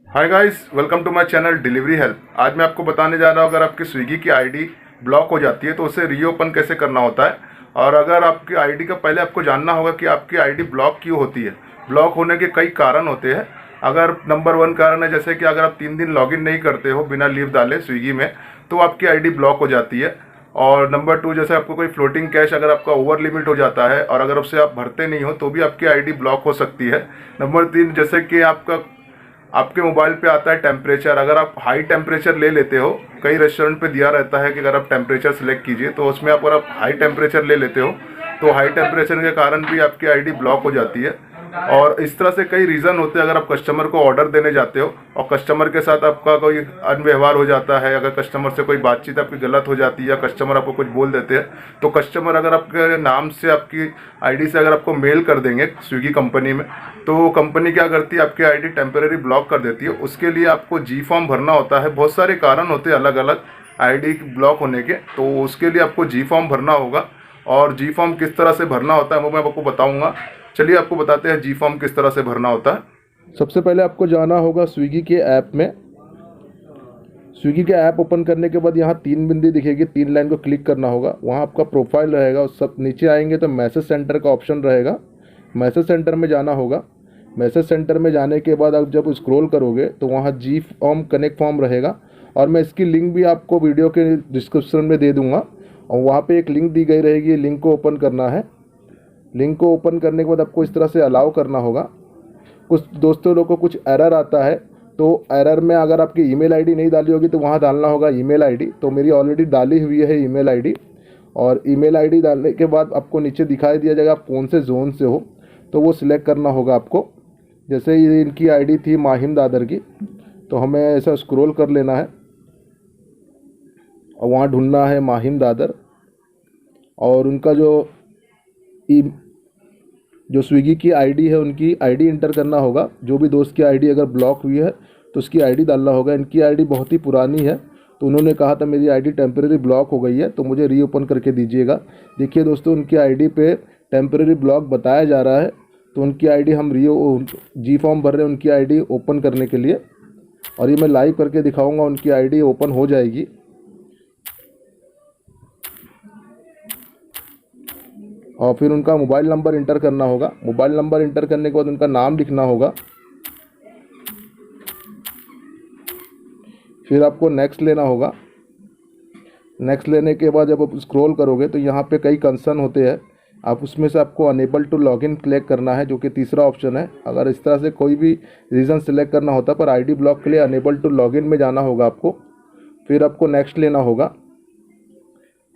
Hi guys, welcome to my channel delivery help. आज मैं आपको बताने जा रहा हूँ अगर आपकी स्विगी की आईडी ब्लॉक हो जाती है तो उसे रीओपन कैसे करना होता है। और अगर आपकी आईडी का पहले आपको जानना होगा कि आपकी आईडी ब्लॉक क्यों होती है। ब्लॉक होने के कई कारण होते हैं। अगर नंबर 1 कारण है जैसे कि अगर आप 3 दिन लॉगिन नहीं करते हो बिना लीव डाले स्विगी में तो आपकी आईडी ब्लॉक हो जाती है। और नंबर 2 जैसे आपको कोई फ्लोटिंग कैश अगर आपका ओवर लिमिट हो जाता है और अगर उससे आप भरते नहीं हो तो भी आपकी आईडी ब्लॉक हो सकती है। नंबर 3 जैसे कि आपके मोबाइल पे आता है टेम्परेचर, अगर आप हाई टेम्परेचर ले लेते हो, कई रेस्टोरेंट पे दिया रहता है कि अगर आप टेम्परेचर सेलेक्ट कीजिए तो उसमें अगर आप हाई टेम्परेचर ले लेते हो तो हाई टेम्परेचर के कारण भी आपकी आईडी ब्लॉक हो जाती है। और इस तरह से कई रीज़न होते हैं। अगर आप कस्टमर को ऑर्डर देने जाते हो और कस्टमर के साथ आपका कोई अनव्यवहार हो जाता है, अगर कस्टमर से कोई बातचीत आपकी गलत हो जाती है या कस्टमर आपको कुछ बोल देते हैं तो कस्टमर अगर आपके नाम से आपकी आईडी से अगर आपको मेल कर देंगे स्विगी कंपनी में तो कंपनी क्या करती है, आपकी आईडी टेम्परेरी ब्लॉक कर देती है। उसके लिए आपको जी फॉर्म भरना होता है। बहुत सारे कारण होते हैं अलग अलग आईडी ब्लॉक होने के, तो उसके लिए आपको जी फॉर्म भरना होगा। और जी फॉर्म किस तरह से भरना होता है वो मैं आपको बताऊंगा। चलिए आपको बताते हैं जी फॉर्म किस तरह से भरना होता है। सबसे पहले आपको जाना होगा स्विगी के ऐप में। स्विगी के ऐप ओपन करने के बाद यहाँ 3 बिंदी दिखेगी, 3 लाइन को क्लिक करना होगा। वहाँ आपका प्रोफाइल रहेगा। उस सब नीचे आएंगे तो मैसेज सेंटर का ऑप्शन रहेगा। मैसेज सेंटर में जाना होगा। मैसेज सेंटर में जाने के बाद आप जब स्क्रॉल करोगे तो वहाँ जी फॉर्म कनेक्ट फॉर्म रहेगा और मैं इसकी लिंक भी आपको वीडियो के डिस्क्रिप्शन में दे दूँगा। और वहाँ पे एक लिंक दी गई रहेगी, लिंक को ओपन करना है। लिंक को ओपन करने के बाद आपको इस तरह से अलाउ करना होगा। कुछ दोस्तों लोगों को कुछ एरर आता है तो एरर में अगर आपकी ईमेल आईडी नहीं डाली होगी तो वहाँ डालना होगा ईमेल आईडी। तो मेरी ऑलरेडी डाली हुई है ईमेल आईडी। और ईमेल आईडी डालने के बाद आपको नीचे दिखाई दिया जाएगा आप कौन से जोन से हो, तो वो सिलेक्ट करना होगा आपको। जैसे ये इनकी आईडी थी माहिम दादर की, तो हमें ऐसा स्क्रॉल कर लेना है और वहाँ ढूंढना है माहिम दादर। और उनका जो स्विगी की आईडी है उनकी आईडी इंटर करना होगा। जो भी दोस्त की आईडी अगर ब्लॉक हुई है तो उसकी आईडी डालना होगा। इनकी आईडी बहुत ही पुरानी है तो उन्होंने कहा था मेरी आईडी टेम्परेरी ब्लॉक हो गई है तो मुझे रीओपन करके दीजिएगा। देखिए दोस्तों, उनकी आईडी पे टेम्परेरी ब्लॉक बताया जा रहा है तो उनकी आईडी हम जी फॉर्म भर रहे हैं उनकी आईडी ओपन करने के लिए। और ये मैं लाइव करके दिखाऊँगा, उनकी आईडी ओपन हो जाएगी। और फिर उनका मोबाइल नंबर इंटर करना होगा। मोबाइल नंबर इंटर करने के बाद उनका नाम लिखना होगा। फिर आपको नेक्स्ट लेना होगा। नेक्स्ट लेने के बाद जब आप स्क्रॉल करोगे तो यहाँ पे कई कंसर्न होते हैं। आप उसमें से आपको अनेबल टू लॉगिन क्लिक करना है, जो कि तीसरा ऑप्शन है। अगर इस तरह से कोई भी रीज़न सेलेक्ट करना होता है पर आईडी ब्लॉक के लिए अनेबल टू लॉगिन में जाना होगा आपको। फिर आपको नेक्स्ट लेना होगा।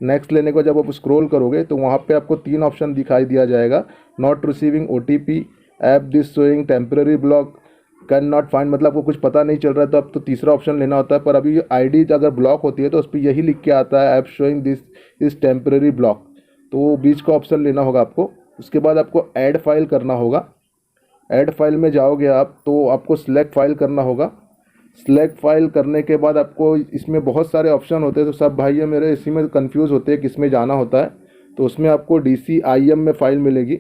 नेक्स्ट लेने को जब आप स्क्रॉल करोगे तो वहाँ पे आपको 3 ऑप्शन दिखाई दिया जाएगा। Not receiving OTP, app this showing temporary block, can not find, मतलब आपको कुछ पता नहीं चल रहा है तो अब तो तीसरा ऑप्शन लेना होता है। पर अभी आईडी अगर ब्लॉक होती है तो उस पर यही लिख के आता है app showing this is temporary block, तो वो बीच का ऑप्शन लेना होगा आपको। उसके बाद आपको ऐड फाइल करना होगा। ऐड फाइल में जाओगे आप तो आपको सिलेक्ट फाइल करना होगा। सिलेक्ट फाइल करने के बाद आपको इसमें बहुत सारे ऑप्शन होते हैं तो सब भाई मेरे इसी में कंफ्यूज होते हैं किस में जाना होता है। तो उसमें आपको DCIM में फ़ाइल मिलेगी।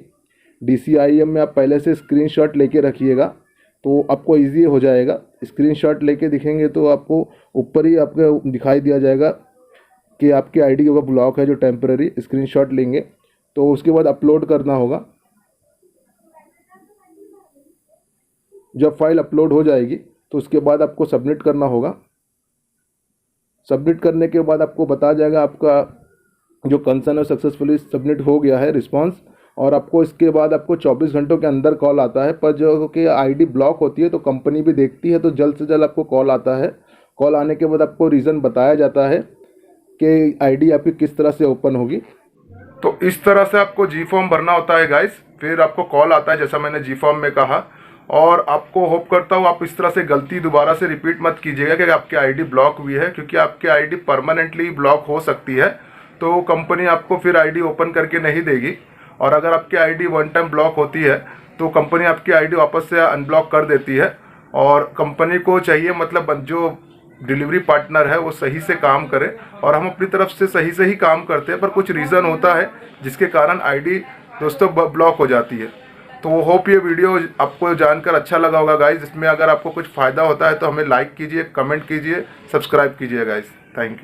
DCIM में आप पहले से स्क्रीनशॉट लेके रखिएगा तो आपको इजी हो जाएगा। स्क्रीनशॉट लेके दिखेंगे तो आपको ऊपर ही आपको दिखाई दिया जाएगा कि आपकी आईडी का ब्लॉक है जो टेम्परेरी। स्क्रीनशॉट लेंगे तो उसके बाद अपलोड करना होगा। जब फाइल अपलोड हो जाएगी तो उसके बाद आपको सबमिट करना होगा। सबमिट करने के बाद आपको बताया जाएगा आपका जो कंसर्न है सक्सेसफुली सबमिट हो गया है रिस्पांस। और आपको इसके बाद आपको 24 घंटों के अंदर कॉल आता है। पर जो कि आईडी ब्लॉक होती है तो कंपनी भी देखती है तो जल्द से जल्द आपको कॉल आता है। कॉल आने के बाद आपको रीज़न बताया जाता है कि आईडी आपकी किस तरह से ओपन होगी। तो इस तरह से आपको जी फॉर्म भरना होता है गाइस। फिर आपको कॉल आता है जैसा मैंने जी फॉर्म में कहा। और आपको होप करता हूँ आप इस तरह से गलती दोबारा से रिपीट मत कीजिएगा कि आपकी आईडी ब्लॉक हुई है, क्योंकि आपकी आईडी परमानेंटली ब्लॉक हो सकती है तो कंपनी आपको फिर आईडी ओपन करके नहीं देगी। और अगर आपकी आईडी 1 टाइम ब्लॉक होती है तो कंपनी आपकी आईडी वापस से अनब्लॉक कर देती है। और कंपनी को चाहिए मतलब जो डिलीवरी पार्टनर है वो सही से काम करे। और हम अपनी तरफ से सही ही काम करते हैं पर कुछ रीज़न होता है जिसके कारण आईडी दोस्तों ब्लॉक हो जाती है। तो होप ये वीडियो आपको जानकर अच्छा लगा होगा गाइज। इसमें अगर आपको कुछ फ़ायदा होता है तो हमें लाइक कीजिए, कमेंट कीजिए, सब्सक्राइब कीजिए गाइज। Thank you.